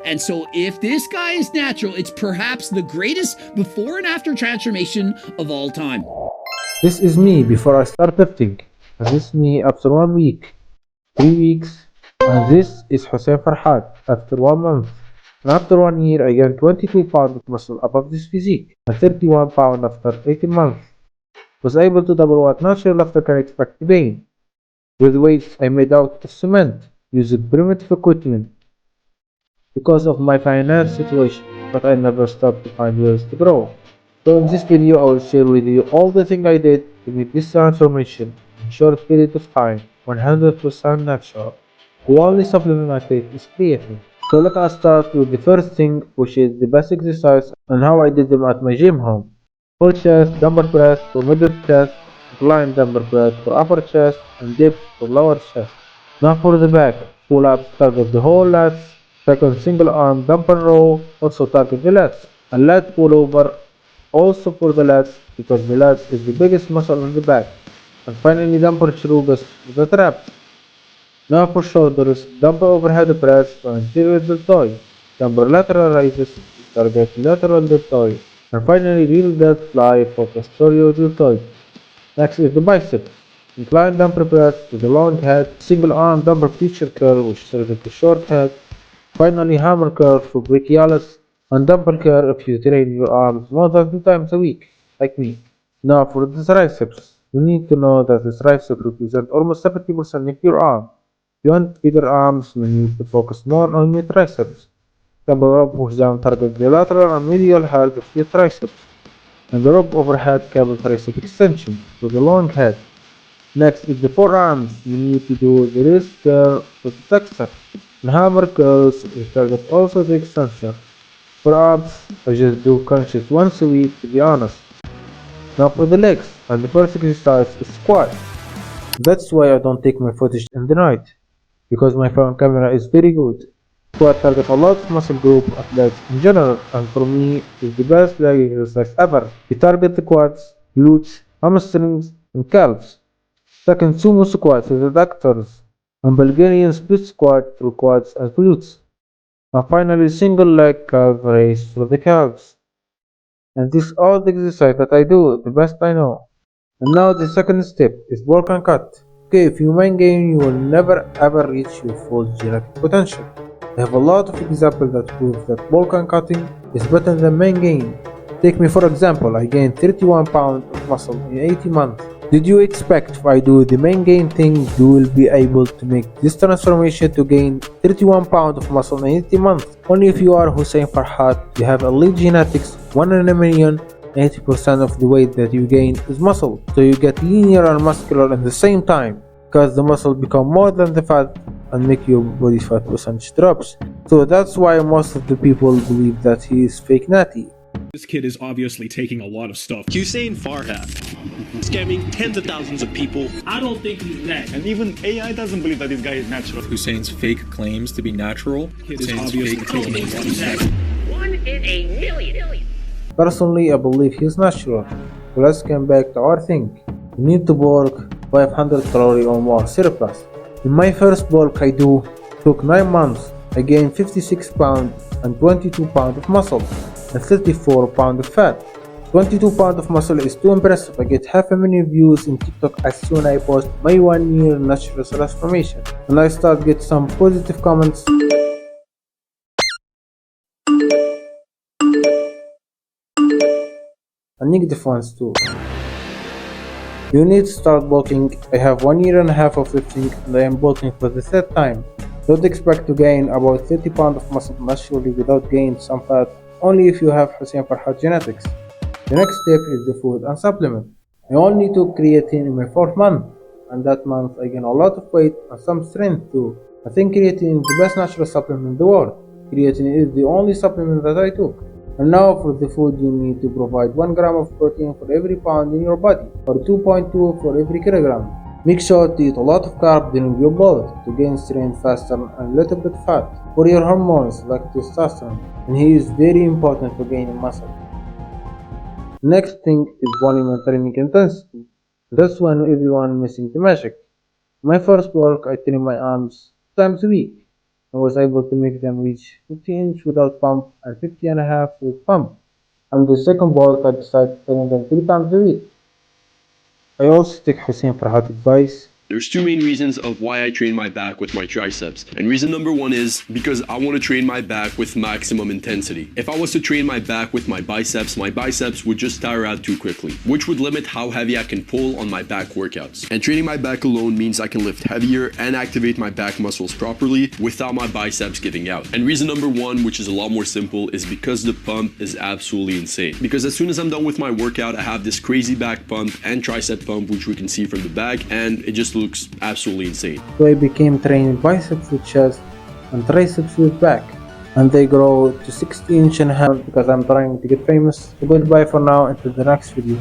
And so if this guy is natural, it's perhaps the greatest before and after transformation of all time. This is me before I start lifting, and this is me after 1 week, 3 weeks, and this is Hussein Farhat after 1 month. And after 1 year I gained 22 pounds of muscle above this physique, and 31 pounds after 18 months. Was able to double what natural after can expect to gain. With weights I made out of cement, using primitive equipment because of my finance situation, but I never stopped to find ways to grow. So in this video I will share with you all the things I did to make this transformation in short period of time, 100% natural. The only supplement I take is creatine. So let us start with the first thing, which is the basic exercise and how I did them at my gym home. Full chest, dumbbell press for middle chest, incline dumbbell press for upper chest, and dips for lower chest. Now for the back, pull ups target the whole lats, second single arm dumbbell row, also target the lats, and lat pull over also for the lats because the lats is the biggest muscle in the back, and finally dumbbell shrugas with the traps. Now for shoulders, dumbbell overhead press for anterior deltoid, dumbbell lateral raises target lateral deltoid, and finally real dead fly for posterior deltoid. Next is the bicep. Incline dumbbell press to the long head, single arm dumbbell preacher curl which targets the short head, finally hammer curl for brachialis, and dumbbell curl if you train your arms more than 2 times a week, like me. Now for the triceps. You need to know that the triceps represent almost 70% of your arm. If you want bigger arms, you need to focus more on your triceps. Dumbbell rope push down target the lateral and medial head of your triceps, and the rope overhead cable tricep extension to the long head. Next is the forearms. You need to do the wrist curl to the flexor, and hammer curls which target also the extension. For arms, I just do crunches once a week to be honest. Now for the legs, and the first exercise is squat. That's why I don't take my footage in the night, because my phone camera is very good. Squat target a lot of muscle group of legs in general, and for me is the best leg exercise ever. We target the quads, glutes, hamstrings, and calves. Second sumo squat with adductors, and Bulgarian split squat for quads and glutes. And finally single leg calf raise for the calves. And this is all the exercise that I do, the best I know. And now the second step is bulk and cut. Okay, if you main gain, you will never ever reach your full genetic potential. I have a lot of examples that prove that bulk and cutting is better than main gain. Take me for example, I gained 31 pounds of muscle in 80 months. Did you expect if I do the main gain thing, you will be able to make this transformation to gain 31 pounds of muscle in 80 months? Only if you are Hussein Farhat, you have elite genetics, 1 in a million, 80% of the weight that you gain is muscle. So you get linear and muscular at the same time, because the muscle become more than the fat and make your body fat percentage drops. So that's why most of the people believe that he is fake natty. This kid is obviously taking a lot of stuff. Hussein Farhat, scamming tens of thousands of people. I don't think he's that. And even AI doesn't believe that this guy is natural. Hussein's fake claims to be natural. Kid is Hussein's obviously fake taking a claims. lot of stuff. 1 in a million. Personally, I believe he's natural. So let's come back to our thing. You need to bulk 500 calories or more surplus. In my first bulk I took 9 months. I gained 56 pounds and 22 pounds of muscle and 34 pounds of fat. 22 pounds of muscle is too impressive. I get 500,000 views in TikTok as soon as I post my 1 year natural transformation. And I start get some positive comments. And negative ones too. You need to start bulking. I have 1 year and a half of lifting and I am bulking for the third time. Don't expect to gain about 30 pounds of muscle naturally without gaining some fat, only if you have Hussein Farhat genetics. The next step is the food and supplement. I only took creatine in my 4th month, and that month I gained a lot of weight and some strength too. I think creatine is the best natural supplement in the world. Creatine is the only supplement that I took. And now for the food, you need to provide 1 gram of protein for every pound in your body, or 2.2 for every kilogram. Make sure to eat a lot of carb during your bulk to gain strength faster and a little bit fat for your hormones like testosterone, and he is very important for gaining muscle. Next thing is volume and training intensity. That's when everyone missing the magic. My first bulk, I train my arms 2 times a week. I was able to make them reach 50-inch without pump and 50.5 with pump. And the second bulk I decided training them 3 times a week. I also take Hussein Farhat's advice. There's two main reasons of why I train my back with my triceps. And reason number one is because I want to train my back with maximum intensity. If I was to train my back with my biceps would just tire out too quickly, which would limit how heavy I can pull on my back workouts. And training my back alone means I can lift heavier and activate my back muscles properly without my biceps giving out. And reason number one, which is a lot more simple, is because the pump is absolutely insane. Because as soon as I'm done with my workout, I have this crazy back pump and tricep pump, which we can see from the back, and it just looks absolutely insane. So I became training biceps with chest and triceps with back, and they grow to 60-inch and a half because I'm trying to get famous. So goodbye for now, until the next video.